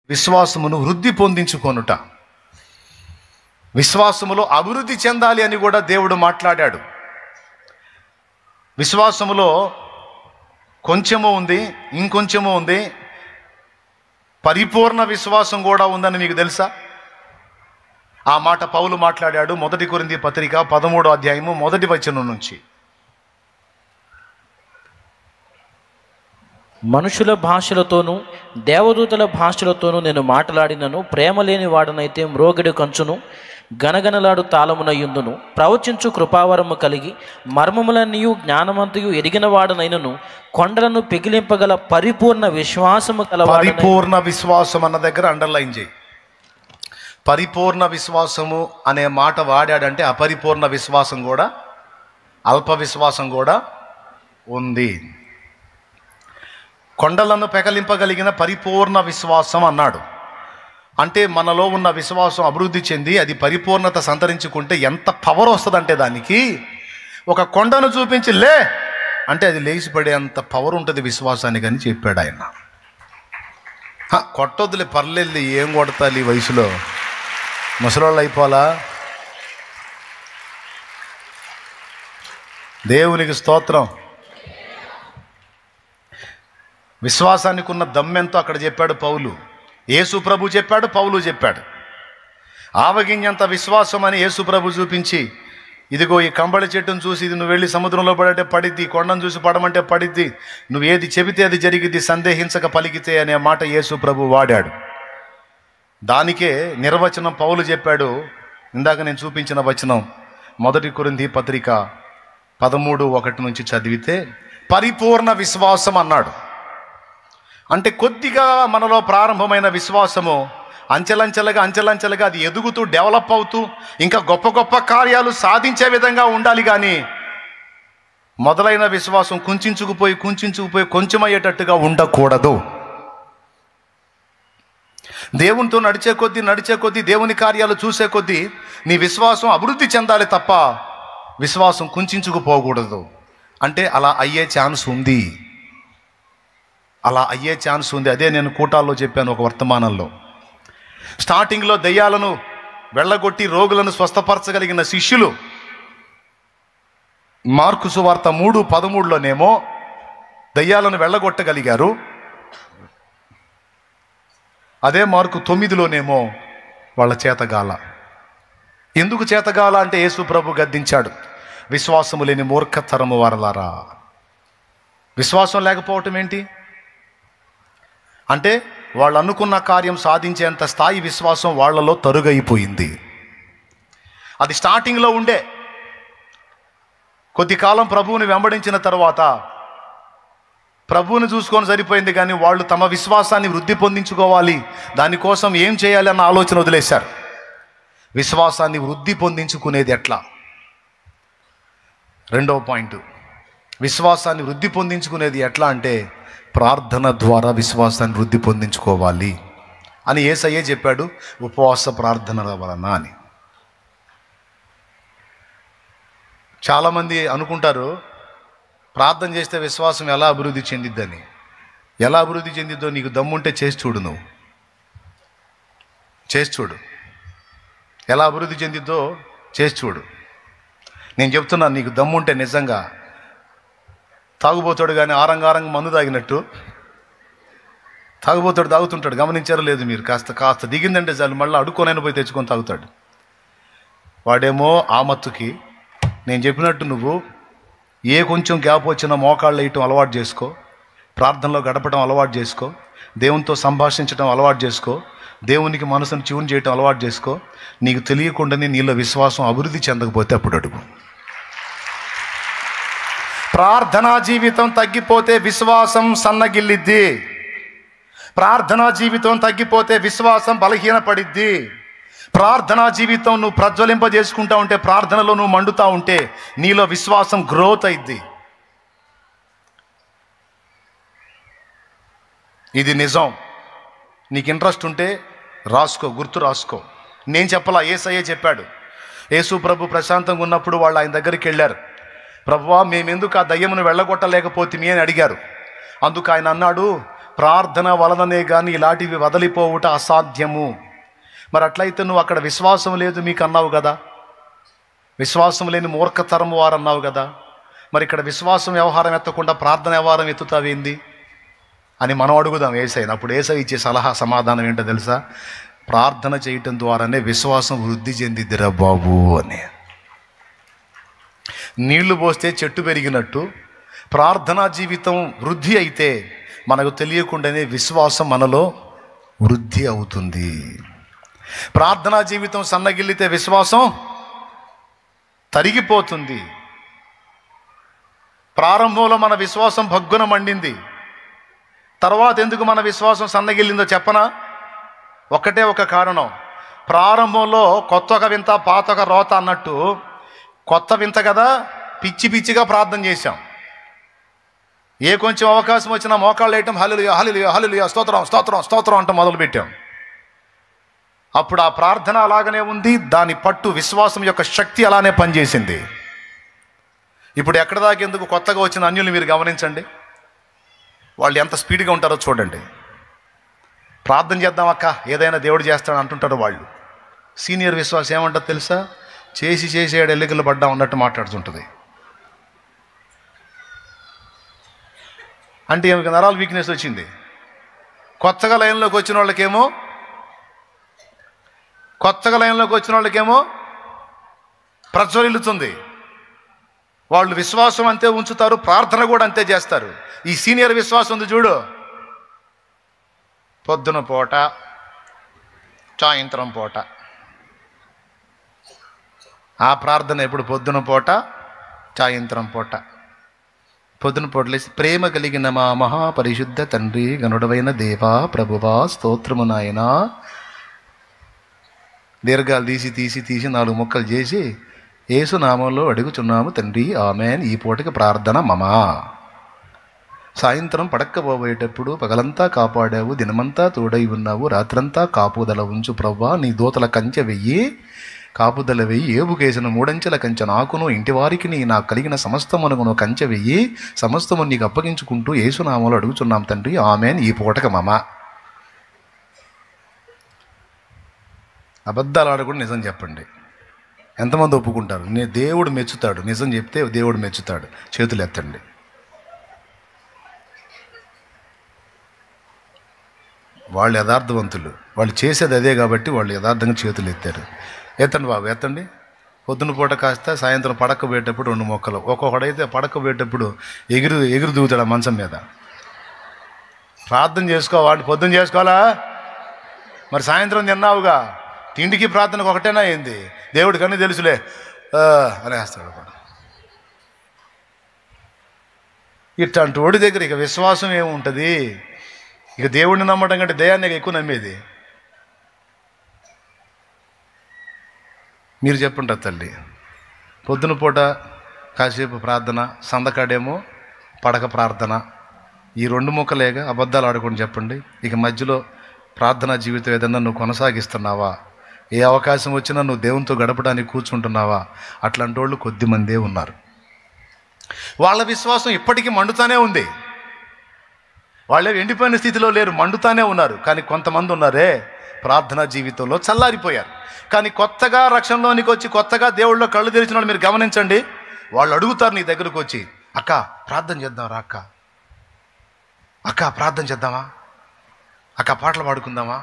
విశ్వాసమును వృద్ధి పొందించుకొనుట, విశ్వాసములో అభివృద్ధి చెందాలి అని కూడా దేవుడు మాట్లాడాడు. విశ్వాసములో కొంచెము ఉంది, ఇంకొంచెము ఉంది, పరిపూర్ణ విశ్వాసం కూడా ఉందని మీకు తెలుసా? ఆ మాట పౌలు మాట్లాడాడు 1 కొరింథీ పత్రిక 13వ అధ్యాయము 1వ వచనం నుంచి. మనుషుల భాషలతోనూ దేవదూతల భాషలతోనూ నేను మాట్లాడినను, ప్రేమ లేని వాడనైతే మ్రోగిడి కంచును గనగనలాడు తాళమునయుందును. ప్రవచించు కృపావరము కలిగి మర్మములన్నీయు జ్ఞానమంతయు ఎరిగిన వాడనైనను, కొండలను పిగిలింపగల పరిపూర్ణ విశ్వాసము కలవాడు. పరిపూర్ణ విశ్వాసం అన్న దగ్గర అండర్లైన్ చేయి. పరిపూర్ణ విశ్వాసము అనే మాట వాడాడంటే అపరిపూర్ణ విశ్వాసం కూడా, అల్ప విశ్వాసం కూడా ఉంది. కొండలను పెకలింపగలిగిన పరిపూర్ణ విశ్వాసం అన్నాడు. అంటే మనలో ఉన్న విశ్వాసం అభివృద్ధి చెంది అది పరిపూర్ణత సంతరించుకుంటే ఎంత పవర్ వస్తుందంటే, దానికి ఒక కొండను చూపించి లే అంటే అది లేచిపడే అంత పవర్ ఉంటుంది విశ్వాసానికి అని చెప్పాడు ఆయన. కొట్టొద్దులే, పర్లేదు, ఏం కొడతాలి ఈ వయసులో, ముసలోళ్ళు అయిపోలా. దేవునికి స్తోత్రం. విశ్వాసానికి ఉన్న దమ్మెంతో అక్కడ చెప్పాడు పౌలు. యేసు ప్రభు చెప్పాడు, పౌలు చెప్పాడు. ఆవగింజంత విశ్వాసం అని యేసు ప్రభు చూపించి, ఇదిగో ఈ కంబళి చెట్టును చూసి ఇది నువ్వు వెళ్ళి సముద్రంలో పడంటే పడిద్ది, కొండను చూసి పడమంటే పడిద్ది, నువ్వు ఏది చెబితే అది జరిగిద్ది, సందేహించక పలికితే అనే మాట యేసు ప్రభు వాడాడు. దానికే నిర్వచనం పౌలు చెప్పాడు. ఇందాక నేను చూపించిన వచనం 1 కొరింథీ పత్రిక 13:1 నుంచి చదివితే పరిపూర్ణ విశ్వాసం అన్నాడు. అంటే కొద్దిగా మనలో ప్రారంభమైన విశ్వాసము అంచెలంచెలుగా అది ఎదుగుతూ డెవలప్ అవుతూ ఇంకా గొప్ప గొప్ప కార్యాలు సాధించే విధంగా ఉండాలి. కానీ మొదలైన విశ్వాసం కుంచుకుపోయి కొంచెమయ్యేటట్టుగా ఉండకూడదు. దేవునితో నడిచే కొద్దీ దేవుని కార్యాలు చూసే కొద్దీ నీ విశ్వాసం అభివృద్ధి చెందాలి తప్ప విశ్వాసం కుంచుకుపోకూడదు. అంటే అలా అయ్యే ఛాన్స్ ఉంది. అదే నేను కూటాల్లో చెప్పాను ఒక వర్తమానంలో. స్టార్టింగ్లో దయ్యాలను వెళ్ళగొట్టి రోగులను స్వస్థపరచగలిగిన శిష్యులు మార్కు సువార్త 3:13లోనేమో దయ్యాలను వెళ్ళగొట్టగలిగారు. అదే మార్కు 9లోనేమో వాళ్ళ చేతగాల. ఎందుకు చేతగాల అంటే యేసు ప్రభు గద్దించాడు, విశ్వాసము లేని మూర్ఖతరము వారలారా. విశ్వాసం లేకపోవటం ఏంటి అంటే వాళ్ళు అనుకున్న కార్యం సాధించేంత స్థాయి విశ్వాసం వాళ్ళలో తరుగైపోయింది. అది స్టార్టింగ్లో ఉండే. కొద్ది కాలం ప్రభువుని వెంబడించిన తర్వాత ప్రభువుని చూసుకొని సరిపోయింది, కానీ వాళ్ళు తమ విశ్వాసాన్ని వృద్ధి పొందించుకోవాలి, దానికోసం ఏం చేయాలి అన్న ఆలోచన వదిలేశారు. విశ్వాసాన్ని వృద్ధి పొందించుకునేది ఎట్లా? రెండవ పాయింట్, విశ్వాసాన్ని వృద్ధి పొందించుకునేది ఎట్లా అంటే ప్రార్థన ద్వారా విశ్వాసాన్ని వృద్ధి పొందించుకోవాలి అని యేసయ్యే చెప్పాడు, ఉపవాస ప్రార్థనల వలన అని. చాలామంది అనుకుంటారు ప్రార్థన చేస్తే విశ్వాసం ఎలా అభివృద్ధి చెందిద్దని. ఎలా అభివృద్ధి చెందిద్దో నీకు దమ్ముంటే చేసి చూడు. నువ్వు చేసి చూడు, ఎలా అభివృద్ధి చెందిద్దో చేసి చూడు. నేను చెప్తున్నాను, నీకు దమ్ముంటే నిజంగా తాగుబోతాడు కానీ ఆరంగారంగా మందు తాగినట్టు తాగుబోతాడు తాగుతుంటాడు. గమనించారో లేదు మీరు? కాస్త దిగిందంటే చాలు మళ్ళీ అడుక్కొనైనా పోయి తెచ్చుకొని తాగుతాడు. వాడేమో ఆ మత్తుకి. నేను చెప్పినట్టు నువ్వు కొంచెం గ్యాప్ వచ్చినా మోకాళ్ళు వేయటం అలవాటు చేసుకో, ప్రార్థనలో గడపడం అలవాటు చేసుకో, దేవునితో సంభాషించడం అలవాటు చేసుకో, దేవునికి మనసును ట్యూన్ చేయటం అలవాటు చేసుకో. నీకు తెలియకుండానే నీలో విశ్వాసం అభివృద్ధి చెందకపోతే అప్పుడు అడుగు. ప్రార్థనా జీవితం తగ్గిపోతే విశ్వాసం సన్నగిల్లిద్ది. ప్రార్థనా జీవితం తగ్గిపోతే విశ్వాసం బలహీనపడిద్ది. ప్రార్థనా జీవితం నువ్వు ప్రజ్వలింపజేసుకుంటా ఉంటే, ప్రార్థనలో నువ్వు మండుతూ ఉంటే నీలో విశ్వాసం గ్రోత్ అయింది. ఇది నిజం. నీకు ఇంట్రెస్ట్ ఉంటే రాసుకో, గుర్తు రాసుకో. నేను చెప్పలా, యేసయ్యే చెప్పాడు. యేసు ప్రభు ప్రశాంతంగా ఉన్నప్పుడు వాళ్ళు ఆయన దగ్గరికి వెళ్ళారు. ప్రభువా, మేమెందుకు ఆ దయ్యమును వెళ్ళగొట్టలేకపోతే అని అడిగారు. అందుకు ఆయన అన్నాడు, ప్రార్థన వలననే కానీ ఇలాంటివి వదిలిపోవుట అసాధ్యము. మరి అట్లయితే నువ్వు అక్కడ విశ్వాసం లేదు మీకు అన్నావు కదా, విశ్వాసం లేని మూర్ఖతరము వారు అన్నావు కదా, మరి ఇక్కడ విశ్వాసం వ్యవహారం ఎత్తకుండా ప్రార్థన వ్యవహారం ఎత్తుతావేంది అని మనం అడుగుదాం యేసయ్యను. అప్పుడు యేసయ్య ఇచ్చే సలహా సమాధానం ఏంటో తెలుసా? ప్రార్థన చేయటం ద్వారానే విశ్వాసం వృద్ధి చెందిద్దిరా బాబు అని. నీళ్లు పోస్తే చెట్టు పెరిగినట్టు ప్రార్థనా జీవితం వృద్ధి అయితే మనకు తెలియకుండానే విశ్వాసం మనలో వృద్ధి అవుతుంది. ప్రార్థనా జీవితం సన్నగిల్లితే విశ్వాసం తరిగిపోతుంది. ప్రారంభంలో మన విశ్వాసం భగ్గున మండింది, తర్వాత ఎందుకు మన విశ్వాసం సన్నగిల్లిందో చెప్పనా? ఒకటే ఒక కారణం. ప్రారంభంలో కొత్త ఒక వింత పాత ఒక రోత అన్నట్టు కొత్త వింత కదా, పిచ్చి పిచ్చిగా ప్రార్థన చేశాం. ఏ కొంచెం అవకాశం వచ్చినా మోకాళ్ళు వేయటం, హల్లెలూయా హల్లెలూయా హల్లెలూయా స్తోత్రం స్తోత్రం స్తోత్రం అంటూ మొదలుపెట్టాం. అప్పుడు ఆ ప్రార్థన అలాగనే ఉంది, దాని పట్టు విశ్వాసం యొక్క శక్తి అలానే పనిచేసింది. ఇప్పుడు ఎక్కడ దాకా ఎందుకు కొత్తగా వచ్చిన అన్యుల్ని మీరు గమనించండి, వాళ్ళు ఎంత స్పీడ్గా ఉంటారో చూడండి. ప్రార్థన చేద్దాం అక్క, ఏదైనా దేవుడు చేస్తాడు అంటుంటారు వాళ్ళు. సీనియర్ విశ్వాసం ఏమంటారు తెలుసా? చేసి చేసి ఏడు ఎల్లికలు పడ్డా ఉన్నట్టు మాట్లాడుతుంటుంది. అంటే ఏమి నరాల వీక్నెస్ వచ్చింది. కొత్తగా లైన్లోకి వచ్చిన వాళ్ళకేమో ప్రజ్వరిల్లుతుంది. వాళ్ళు విశ్వాసం అంతే ఉంచుతారు, ప్రార్థన కూడా అంతే చేస్తారు. ఈ సీనియర్ విశ్వాసం ఉంది చూడు, పొద్దున పూట సాయంత్రం పూట ఆ ప్రార్థన. ఎప్పుడు? పొద్దున పూట సాయంత్రం పూట. పొద్దున పూటలేసి ప్రేమ కలిగిన మా మహాపరిశుద్ధ తండ్రి గనుడవైన దేవా ప్రభువా స్తోత్రము నాయనా, దీర్ఘాలు తీసి 4 ముక్కలు చేసి యేసు నామంలో అడుగుచున్నాము తండ్రి ఆమెన్. ఈ పూటకి ప్రార్థన మమా. సాయంత్రం పడక్కబోయేటప్పుడు పగలంతా కాపాడావు, దినమంతా తోడై ఉన్నావు, రాత్రంతా కాపుదల ఉంచు ప్రవ్వా. నీ దూతల కంచె వెయ్యి, కాపుదల వెయ్యి, ఏబుకేసిన 3 అంచెల కంచె నాకును ఇంటివారికి నాకు కలిగిన సమస్తమును కంచె వెయ్యి, సమస్తము నీకు అప్పగించుకుంటూ యేసునామంలో అడుగుచున్నాం తండ్రి ఆమెన్. ఈ పూటక మమ. అబద్ధాలు ఆడకుండా నిజం చెప్పండి. ఎంతమంది ఒప్పుకుంటారు? దేవుడు మెచ్చుతాడు, నిజం చెప్తే దేవుడు మెచ్చుతాడు. చేతులు ఎత్తండి. వాళ్ళు యథార్థవంతులు, వాళ్ళు చేసేది అదే కాబట్టి వాళ్ళు యథార్థంగా చేతులు ఎత్తారు. ఎత్తండి బాబు, ఎత్తండి. పొద్దున పూట కాస్త సాయంత్రం పడకపోయేటప్పుడు 2 మొక్కలు. ఒక్కొక్కడైతే పడకపోయేటప్పుడు ఎగురు దిగుతాడు ఆ మంచం మీద. ప్రార్థన చేసుకోవాలి, పొద్దున చేసుకోవాలా? మరి సాయంత్రం తిన్నావుగా, తిండికి ప్రార్థనకు ఒకటేనా ఏంది? దేవుడికి అన్నీ తెలుసులే అనేస్తాడు. ఇట్లాంటి వాడి దగ్గర ఇక విశ్వాసం ఏముంటుంది? ఇక దేవుడిని నమ్మడం కంటే దయాన్ని ఎక్కువ నమ్మేది. మీరు చెప్పుంటారు తల్లి, పొద్దున పూట కాసేపు ప్రార్థన, సందకాడేమో పడక ప్రార్థన. ఈ 2 ముక్కలేగా, అబద్ధాలు ఆడుకొని చెప్పండి. ఇక మధ్యలో ప్రార్థనా జీవితం ఏదన్నా నువ్వు కొనసాగిస్తున్నావా? ఏ అవకాశం వచ్చినా నువ్వు దేవునితో గడపడానికి కూర్చుంటున్నావా? అట్లాంటి వాళ్ళు కొద్దిమందే ఉన్నారు. వాళ్ళ విశ్వాసం ఇప్పటికీ మండుతానే ఉంది. వాళ్ళే ఎండిపోయిన స్థితిలో లేరు, మండుతానే ఉన్నారు. కానీ కొంతమంది ఉన్నారే ప్రార్థనా జీవితంలో చల్లారిపోయారు. కానీ కొత్తగా రక్షణలోనికి వచ్చి కొత్తగా దేవుళ్ళలో కళ్ళు తెరిచిన వాళ్ళు మీరు గమనించండి, వాళ్ళు అడుగుతారు నీ దగ్గరకు వచ్చి, అక్క ప్రార్థన చేద్దాం రా, అక్క ప్రార్థన చేద్దామా, అక్క పాటలు పాడుకుందామా.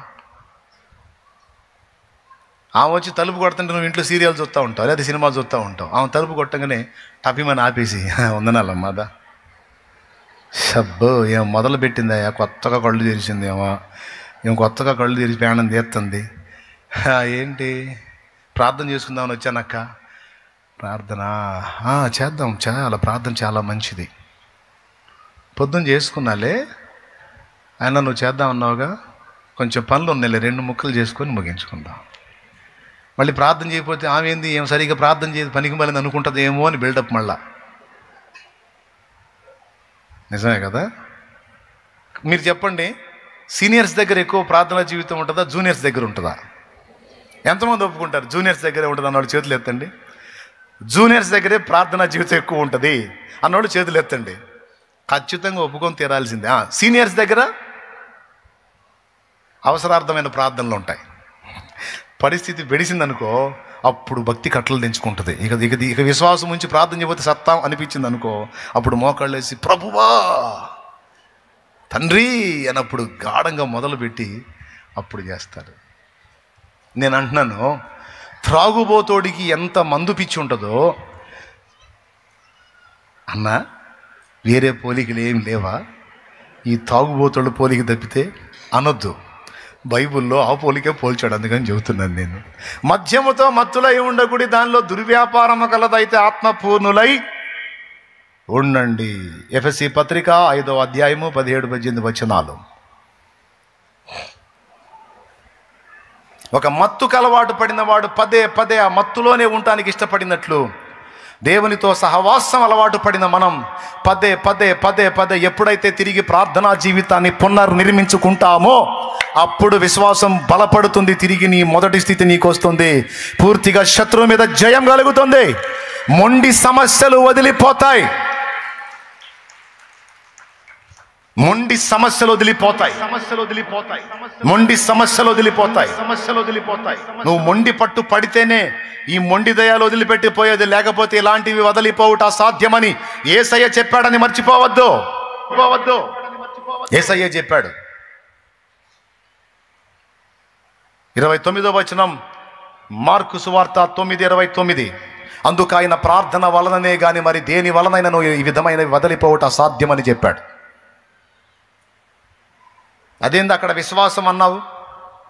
ఆమె వచ్చి తలుపు కొడుతుంటే నువ్వు ఇంట్లో సీరియల్ చూస్తూ ఉంటావు, లేదా సినిమా చూస్తూ ఉంటావు. ఆమె తలుపు కొట్టగానే టపిమని ఆపేసి వందనాలమ్మాదా షబ్బో ఏం మొదలు పెట్టిందా, కొత్తగా కళ్ళు తెరిచిందేమో, కొత్తగా కళ్ళు తెరిచి ప్రయాణం చేస్తుంది. ఏంటి ప్రార్థన చేసుకుందామని వచ్చానక్క. ప్రార్థన చేద్దాం, చాలా ప్రార్థన చాలా మంచిది. పొద్దున్న చేసుకున్నాలే, అయినా నువ్వు చేద్దాం అన్నావుగా, కొంచెం పనులు ఉన్నాయి, 2 ముక్కలు చేసుకొని ముగించుకుందాం. మళ్ళీ ప్రార్థన చేయకపోతే ఆమె ఏంది, ఏం సరిగ్గా ప్రార్థన చేయదు, పనికి మళ్ళీ అనుకుంటుంది ఏమో అని బిల్డప్. మళ్ళా నిజమే కదా? మీరు చెప్పండి, సీనియర్స్ దగ్గర ఎక్కువ ప్రార్థనా జీవితం ఉంటుందా, జూనియర్స్ దగ్గర ఉంటుందా? ఎంతమంది ఒప్పుకుంటారు జూనియర్స్ దగ్గరే ఉంటుంది అన్నవాళ్ళు చేతులు ఎత్తండి. జూనియర్స్ దగ్గరే ప్రార్థనా జీవితం ఎక్కువ ఉంటుంది అన్నవాళ్ళు చేతులు ఎత్తండి. ఖచ్చితంగా ఒప్పుకొని తీరాల్సిందే. సీనియర్స్ దగ్గర అవసరార్థమైన ప్రార్థనలు ఉంటాయి. పరిస్థితి బెడిసిందనుకో, అప్పుడు భక్తి కట్టలు తెంచుకుంటుంది. ఇక విశ్వాసం ఉంచి ప్రార్థన చేయబోతే సత్తాం అనిపించింది అనుకో, అప్పుడు మోకాళ్ళు వేసి ప్రభువా తండ్రి అన్నప్పుడు గాఢంగా మొదలుపెట్టి అప్పుడు చేస్తారు. నేను అంటున్నాను, త్రాగుబోతోడికి ఎంత మందు పిచ్చి ఉంటుందో అన్న, వేరే పోలికలు ఏమి లేవా? ఈ తాగుబోతోళ్ళు పోలిక తప్పితే అనొద్దు. బైబిల్లో ఆ పోలికే పోల్చాడు, అందుకని చెబుతున్నాను నేను. మద్యముతో మత్తులై ఉండకూడి, దానిలో దుర్వ్యాపారము కలదైతే ఆత్మపూర్ణులై ఉండండి. ఎఫెసీ పత్రిక 5వ అధ్యాయము 17-18 వచనాలు. ఒక మత్తుకు అలవాటు పడిన వాడు పదే పదే ఆ మత్తులోనే ఉండటానికి ఇష్టపడినట్లు, దేవునితో సహవాసం అలవాటు పడిన మనం పదే పదే పదే పదే ఎప్పుడైతే తిరిగి ప్రార్థనా జీవితాన్ని పునర్నిర్మించుకుంటామో అప్పుడు విశ్వాసం బలపడుతుంది. తిరిగి నీ మొదటి స్థితి నీకు వస్తుంది. పూర్తిగా శత్రువు మీద జయం కలుగుతుంది. మొండి సమస్యలు వదిలిపోతాయి. మొండి సమస్యలు వదిలిపోతాయి. మొండి సమస్యలు వదిలిపోతాయి. నువ్వు మొండి పట్టు పడితేనే ఈ మొండి దయాలు వదిలిపెట్టిపోయేది, లేకపోతే ఇలాంటివి వదిలిపోవుట అసాధ్యమని యేసయ్య చెప్పాడని మర్చిపోవద్దు. యేసయ్య చెప్పాడు. 29వ వచనం, మార్కు సువార్త 9:29. అందుకు ఆయన ప్రార్థన వలననే గాని మరి దేని వలనైనా ఈ విధమైనవి వదిలిపోవుట అసాధ్యమని చెప్పాడు. అదేంది అక్కడ విశ్వాసం అన్నావు?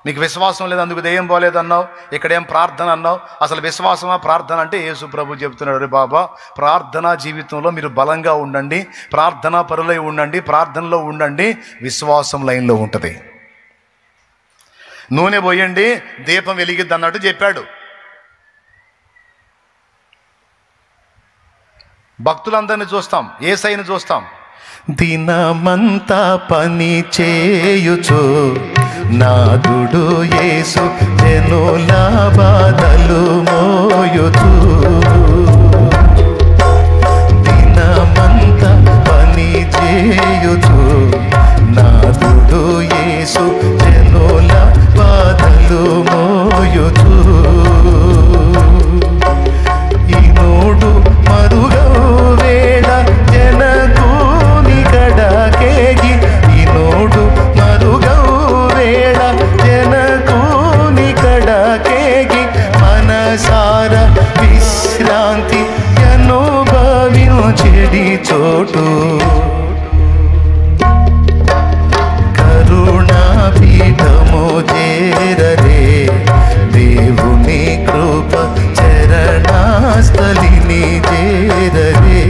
నీకు విశ్వాసం లేదు అందుకు దెయ్యం పోలేదు అన్నావు. ఇక్కడేం ప్రార్థన అన్నావు? అసలు విశ్వాసమా ప్రార్థన అంటే యేసు ప్రభు చెప్తున్నాడు, రే బాబా, ప్రార్థనా జీవితంలో మీరు బలంగా ఉండండి, ప్రార్థనా పరులై ఉండండి, ప్రార్థనలో ఉండండి, విశ్వాసం లైన్లో ఉంటుంది. నూనె పోయండి, దీపం వెలిగిద్ది అన్నట్టు చెప్పాడు. భక్తులందరినీ చూస్తాం, యేసయ్యని చూస్తాం. దినమంతా పని చేయుచు నాదుడు యేసు జనుల బాధలు మోయుచు. దినమంతా పని చేయుచు నాదుడు యేసు జనుల బాధలు మోయుచు. ఈనోడు మరుగౌ వేళ జనకు నికడకేగి, ఈనోడు మరుగౌ వేళ జనకు నికడకేగి, మనసార విశ్రాంతి అనుభవించెడి చోటు. కరుణాపీఠము చేరరే దేవుని కృప చరణాస్థలిని చేరరే.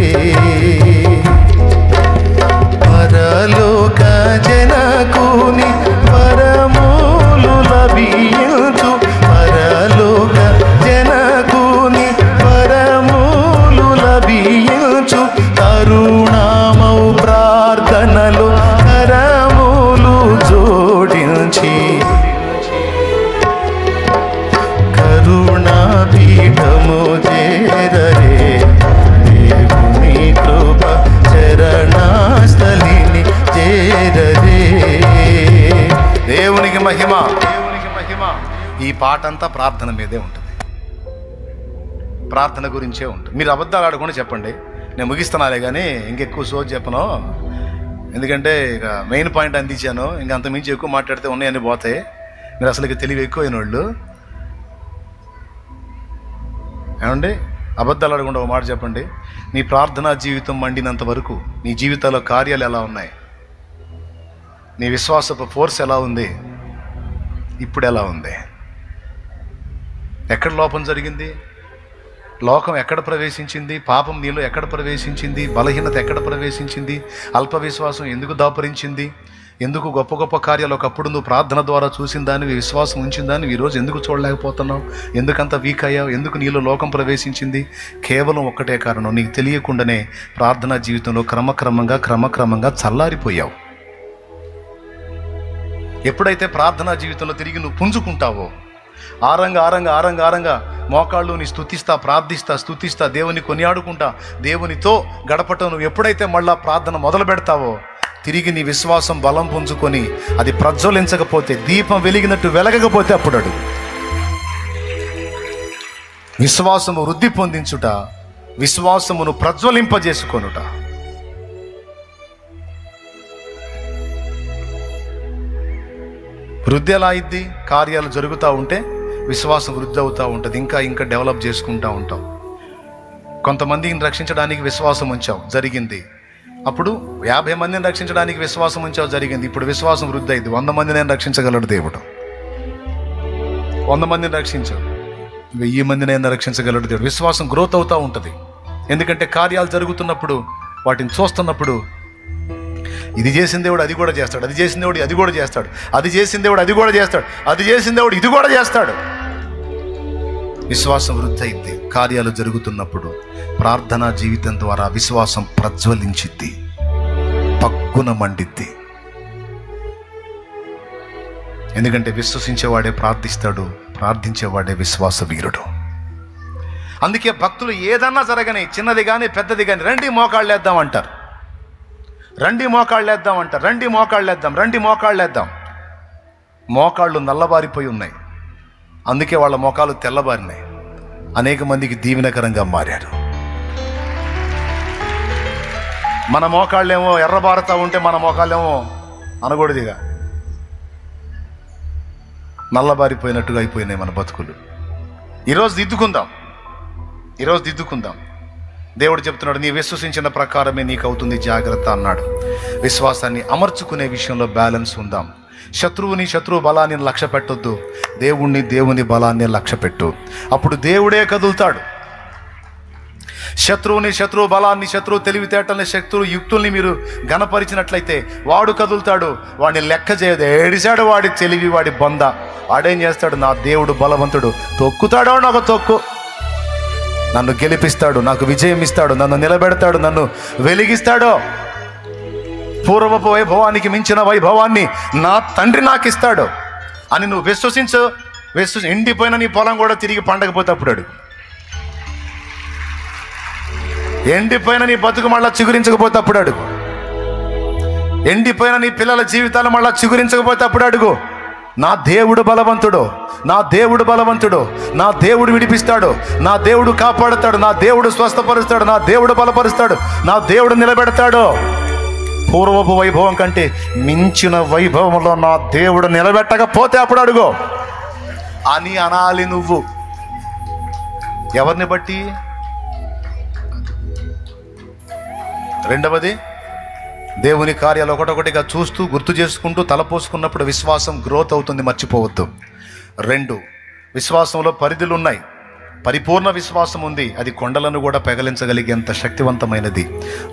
పరలోక జనకుని వరములు లభించు, పరలోక జనకుని వరములు లభించు. కరుణామౌ ప్రార్థనలు కరములు జోడించి, కరుణాపీఠము చేరరే దేవుని కృప చరణాస్థలిని చేరరే. దేవునికి మహిమ. ఈ పాట అంతా ప్రార్థన మీదే ఉంటుంది, ప్రార్థన గురించే ఉంటుంది. మీరు అబద్ధాలు ఆడకుండా చెప్పండి, నేను ముగిస్తున్నాలే కానీ ఇంకెక్కువ సోజ్ చెప్పను. ఎందుకంటే ఇక మెయిన్ పాయింట్ అందించాను, ఇంకంత మించి ఎక్కువ మాట్లాడితే ఉన్నాయని పోతాయి. మీరు అసలుకి తెలివి ఎక్కువైన వాళ్ళు. ఏమండి, అబద్ధాలు ఆడకుండా ఒక మాట చెప్పండి. నీ ప్రార్థనా జీవితం మండినంత వరకు నీ జీవితాల్లో కార్యాలు ఎలా ఉన్నాయి? నీ విశ్వాసపు ఫోర్స్ ఎలా ఉంది? ఇప్పుడు ఎలా ఉంది? ఎక్కడ లోపం జరిగింది? లోకం ఎక్కడ ప్రవేశించింది? పాపం నీలో ఎక్కడ ప్రవేశించింది? బలహీనత ఎక్కడ ప్రవేశించింది? అల్ప విశ్వాసం ఎందుకు దాపురించింది? ఎందుకు గొప్ప గొప్ప కార్యాలు ఒకప్పుడు నువ్వు ప్రార్థన ద్వారా చూసిన దాన్ని, విశ్వాసం ఉంచిన దాన్ని ఈరోజు ఎందుకు చూడలేకపోతున్నావు? ఎందుకంత వీక్ అయ్యావు? ఎందుకు నీలో లోకం ప్రవేశించింది? కేవలం ఒక్కటే కారణం, నీకు తెలియకుండానే ప్రార్థనా జీవితంలో క్రమక్రమంగా చల్లారిపోయావు. ఎప్పుడైతే ప్రార్థనా జీవితంలో తిరిగి నువ్వు పుంజుకుంటావో, ఆరంగా మోకాళ్ళు నీ స్తుతిస్తా దేవుని కొనియాడుకుంటా దేవునితో గడపటం నువ్వు ఎప్పుడైతే మళ్ళా ప్రార్థన మొదలు పెడతావో, తిరిగి నీ విశ్వాసం బలం పుంజుకొని అది ప్రజ్వలించకపోతే, దీపం వెలిగినట్టు వెలగకపోతే అప్పుడు అడుగు. విశ్వాసము వృద్ధి పొందించుట, విశ్వాసమును ప్రజ్వలింపజేసుకొనుట. వృద్ధి ఎలా అయింది? కార్యాలు జరుగుతూ ఉంటే విశ్వాసం వృద్ధి అవుతూ ఉంటుంది, ఇంకా ఇంకా డెవలప్ చేసుకుంటూ ఉంటాం. కొంతమందిని రక్షించడానికి విశ్వాసం ఉంచావు, జరిగింది. అప్పుడు 50 మందిని రక్షించడానికి విశ్వాసం ఉంచావు, జరిగింది. ఇప్పుడు విశ్వాసం వృద్ధి అయింది, 100 మందిని నేను రక్షించగలడు దేవుడు. 100 మందిని రక్షించు, 1000 మందిని నేను రక్షించగలడు దేవుడు. విశ్వాసం గ్రోత్ అవుతూ ఉంటుంది. ఎందుకంటే కార్యాలు జరుగుతున్నప్పుడు, వాటిని చూస్తున్నప్పుడు, ఇది చేసిన దేవుడు అది కూడా చేస్తాడు, అది చేసిన దేవుడు అది కూడా చేస్తాడు, అది చేసిన దేవుడు అది కూడా చేస్తాడు, అది చేసిన దేవుడు ఇది కూడా చేస్తాడు. విశ్వాసం వృద్ధి అయింది. కార్యాలు జరుగుతున్నప్పుడు ప్రార్థనా జీవితం ద్వారా విశ్వాసం ప్రజ్వలించిద్ది, పక్కున మండిద్ది. ఎందుకంటే విశ్వసించేవాడే ప్రార్థిస్తాడు, ప్రార్థించేవాడే విశ్వాస వీరుడు. అందుకే భక్తులు ఏదన్నా జరగని, చిన్నది కానీ పెద్దది కానీ, రండి మోకాళ్ళు వేద్దాం అంటారు, రండి మోకాళ్ళు వేద్దాం అంటారు, రండి మోకాళ్ళు వేద్దాం, రండి మోకాళ్ళు వేద్దాం. మోకాళ్ళు నల్లబారిపోయి ఉన్నాయి, అందుకే వాళ్ళ మోకాలు తెల్లబారినాయి. అనేక మందికి దీవెనకరంగా మారారు. మన మోకాళ్ళేమో ఎర్రబారుతా ఉంటే మన మోకాళ్ళేమో అనకూడదుగా నల్లబారిపోయినట్టుగా అయిపోయినాయి మన బతుకులు. ఈరోజు దిద్దుకుందాం, ఈరోజు దిద్దుకుందాం. దేవుడు చెప్తున్నాడు, నీ విశ్వసించిన ప్రకారమే నీకు అవుతుంది, జాగ్రత్త అన్నాడు. విశ్వాసాన్ని అమర్చుకునే విషయంలో బ్యాలెన్స్ ఉందాం. శత్రువు బలాన్ని లక్ష్య పెట్టొద్దు, దేవుని బలాన్ని లక్ష్య పెట్టు. అప్పుడు దేవుడే కదులుతాడు. శత్రువు బలాన్ని, శత్రువు తెలివితేటల్ని, శత్రువు యుక్తుల్ని మీరు గణపరిచినట్లయితే వాడు కదులుతాడు. వాడిని లెక్క చేయదు. ఏడిశాడు వాడి తెలివి, వాడి బొంద. వాడేం చేస్తాడు? నా దేవుడు బలవంతుడు, తొక్కుతాడో నాకు తొక్కు, నన్ను గెలిపిస్తాడు, నాకు విజయం ఇస్తాడు, నన్ను నిలబెడతాడు, నన్ను వెలిగిస్తాడు. పూర్వపు వైభవానికి మించిన వైభవాన్ని నా తండ్రి నాకు ఇస్తాడు అని నువ్వు విశ్వసించు. ఎండిపోయిన నీ పొలం కూడా తిరిగి పండకపోతే అప్పుడు అడుగు. ఎండిపోయిన నీ బతుకు మళ్ళా చిగురించకపోతే అప్పుడు అడుగు. ఎండిపోయిన నీ పిల్లల జీవితాలు మళ్ళా చిగురించకపోతే అప్పుడు అడుగు. నా దేవుడు బలవంతుడు, నా దేవుడు బలవంతుడు, నా దేవుడు విడిపిస్తాడు, నా దేవుడు కాపాడుతాడు, నా దేవుడు స్వస్థపరుస్తాడు, నా దేవుడు బలపరుస్తాడు, నా దేవుడు నిలబెడతాడు. పూర్వపు వైభవం కంటే మించిన వైభవంలో నా దేవుడు నిలబెట్టకపోతే అప్పుడు అడుగు అని అనాలి నువ్వు. ఎవరిని బట్టి? రెండవది, దేవుని కార్యాలు ఒకటొకటిగా చూస్తూ గుర్తు చేసుకుంటూ తలపోసుకున్నప్పుడు విశ్వాసం గ్రోత్ అవుతుంది, మర్చిపోవద్దు. 2, విశ్వాసంలో పరిధులు ఉన్నాయి. పరిపూర్ణ విశ్వాసం ఉంది, అది కొండలను కూడా పెగలించగలిగేంత శక్తివంతమైనది.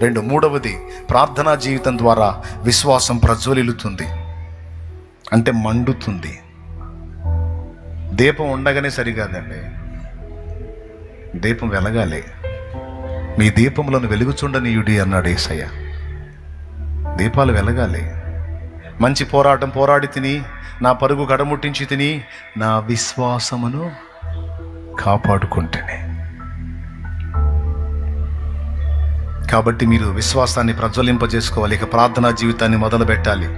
2, మూడవది, ప్రార్థనా జీవితం ద్వారా విశ్వాసం ప్రజ్వలిల్లుతుంది, అంటే మండుతుంది. దీపం ఉండగానే సరికాదండి, దీపం వెలగాలి. మీ దీపములను వెలుగుచుండనీయుడి అన్నాడు యేసయ్య. దీపాలు వెలగాలి. మంచి పోరాటం పోరాడి తిని, నా పరుగు కడముట్టించి తిని, నా విశ్వాసమును కాపాడుకుంటేనే. కాబట్టి మీరు విశ్వాసాన్ని ప్రజ్వలింపజేసుకోవాలి. ఇక ప్రార్థనా జీవితాన్ని మొదలు పెట్టాలి.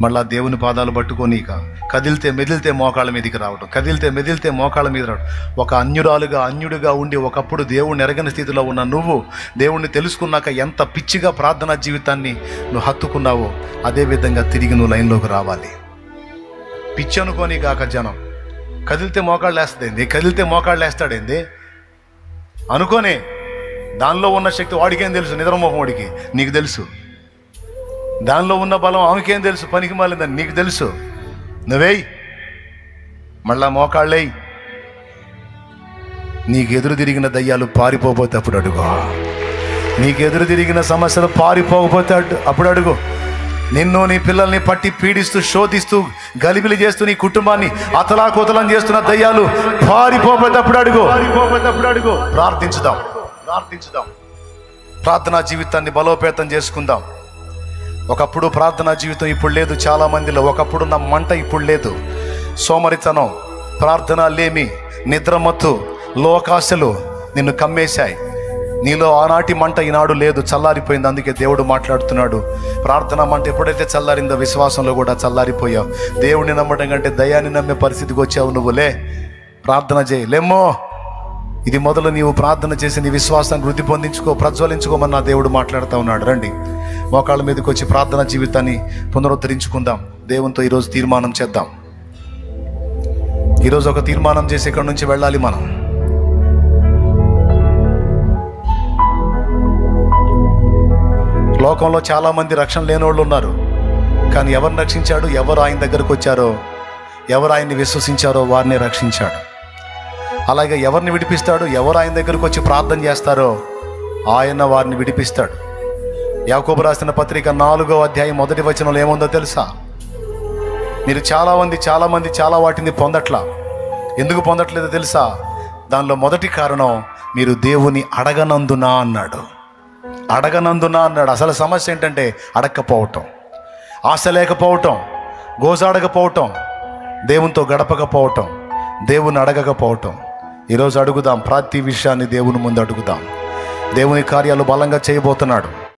మళ్ళా దేవుని పాదాలు పట్టుకొని ఇక కదిలితే మెదిలితే మోకాళ్ళ మీదకి రావడం, కదిలితే మెదిలితే మోకాళ్ళ మీద రావడం. ఒక అన్యుడిగా ఉండి ఒకప్పుడు దేవుణ్ణి ఎరగని స్థితిలో ఉన్న నువ్వు దేవుణ్ణి తెలుసుకున్నాక ఎంత పిచ్చిగా ప్రార్థనా జీవితాన్ని నువ్వు హత్తుకున్నావో అదేవిధంగా తిరిగి నువ్వు లైన్లోకి రావాలి. పిచ్చి అనుకోని కాక జనం కదిలితే మోకాళ్ళు వేస్తుందేంది, కదిలితే మోకాళ్ళు వేస్తాడేంది అనుకోనే. దానిలో ఉన్న శక్తి వాడికేం తెలుసు? నిద్రమోహం వాడికి. నీకు తెలుసు. దానిలో ఉన్న బలం ఆమెకేం తెలుసు? పనికి మాలిందని నీకు తెలుసు. నువ్వేయ్, మళ్ళా మోకాళ్ళేయి. నీకు ఎదురు తిరిగిన దయ్యాలు పారిపోతే అప్పుడు అడుగు. నీకు ఎదురు తిరిగిన సమస్యలు పారిపోకపోతే అప్పుడు అడుగు. నిన్ను నీ పిల్లల్ని పట్టి పీడిస్తూ శోధిస్తూ గలిబిలి చేస్తూ నీ కుటుంబాన్ని అతలాకుతలం చేస్తున్న దయ్యాలు పారిపోతే అప్పుడు అడుగు. ప్రార్థించుదాం. ప్రార్థనా జీవితాన్ని బలోపేతం చేసుకుందాం. ఒకప్పుడు ప్రార్థనా జీవితం ఇప్పుడు లేదు చాలా మందిలో. ఒకప్పుడున్న మంట ఇప్పుడు లేదు. సోమరితనం, ప్రార్థన లేమి, నిద్రమత్తు, లోకాశలు నిన్ను కమ్మేశాయి. నీలో ఆనాటి మంట ఈనాడు లేదు, చల్లారిపోయింది. అందుకే దేవుడు మాట్లాడుతున్నాడు, ప్రార్థన మంట ఎప్పుడైతే చల్లారిందో విశ్వాసంలో కూడా చల్లారిపోయావు. దేవుడిని నమ్మడం కంటే దయాన్ని నమ్మే పరిస్థితికి వచ్చావు. నువ్వు ప్రార్థన చేయి, లేమ్మో. ఇది మొదలు నీవు ప్రార్థన చేసి నీ విశ్వాసాన్ని వృద్ధి పొందించుకో, ప్రజ్వలించుకోమని నా దేవుడు మాట్లాడుతూ ఉన్నాడు. రండి, మోకాళ్ళ మీదకి వచ్చి ప్రార్థన జీవితాన్ని పునరుద్ధరించుకుందాం. దేవునితో ఈరోజు తీర్మానం చేద్దాం. ఈరోజు ఒక తీర్మానం చేసి ఇక్కడి నుంచి వెళ్ళాలి మనం. లోకంలో చాలామంది రక్షణ లేని వాళ్ళు ఉన్నారు. కానీ ఎవరిని రక్షించాడు? ఎవరు ఆయన దగ్గరకు వచ్చారో, ఎవరు ఆయన్ని విశ్వసించారో వారిని రక్షించాడు. అలాగే ఎవరిని విడిపిస్తాడు? ఎవరు ఆయన దగ్గరకు వచ్చి ప్రార్థన చేస్తారో ఆయన వారిని విడిపిస్తాడు. యాకోబు రాసిన పత్రిక 4వ అధ్యాయం 1వ వచనంలో ఏముందో తెలుసా? మీరు చాలామంది చాలా వాటిని పొందట్లా. ఎందుకు పొందట్లేదో తెలుసా? దానిలో మొదటి కారణం మీరు దేవుని అడగనందునా అన్నాడు. అసలు సమస్య ఏంటంటే అడగకపోవటం, ఆశ లేకపోవటం, గోజాడకపోవటం, దేవునితో గడపకపోవటం, దేవుని అడగకపోవటం. ఈరోజు అడుగుదాం, ప్రతి విషయాన్ని దేవుని ముందు అడుగుదాం. దేవుని కార్యాలు బలంగా చేయబోతున్నాడు.